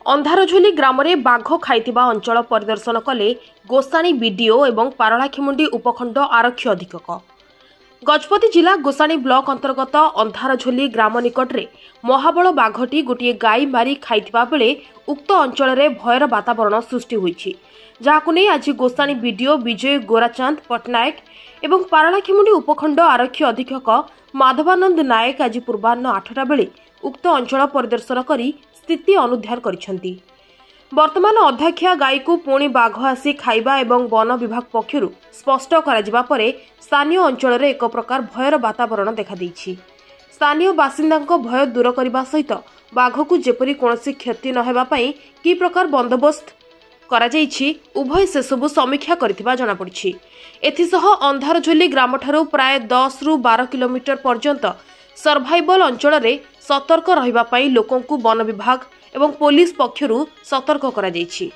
अंधारझोली ग्राम में बाघ खाइथिबा अंचल परिदर्शन कले गोसाणी बीडीओ और पारलाखेमुंडी उपखंड आरक्षी अधीक्षक। गजपति जिला गोसाणी ब्लॉक अंतर्गत अंधारझोली ग्राम निकट में महाबल बाघटी गोटे गाई मारी खाइथिबा बेले उक्त अंचल में भयर वातावरण सृष्टि होइछि, जाहाकु नै आज गोसाणी बीडीओ विजय गोराचांद पट्टनायक और पारलाखेमुंडी उपखंड आरक्षी अधीक्षक माधवानंद नायक आज पूर्वाह्न 8टा बेले उक्त अंचल परिदर्शन करी स्थिति अनुधार करिसेंती। वर्तमान अध्यक्षा गाई को पुणी बाघ आसी खाइबा एवं वन विभाग पक्षरु स्पष्ट करा परे स्थानीय अंचल रे एक प्रकार भयर वातावरण देखा देइछि। स्थानीय बासिंदांको भय दूर करने सहित बाघ को जेपरी कोनोसी क्षति न हेबा पई की प्रकार बंदोबस्त करा जाइछि उभय से सबु समीक्षा करथिबा जणा पड़िछि। एथिसह अंधारझोली ग्राम ठारू प्राय 10 रु 12 किलोमीटर पर्यंत सर्वाइवल अंचल रे सतर्क रहिबा पई लोकंकु वन विभाग एवं पुलिस पक्षरु सतर्क करा जाइछि।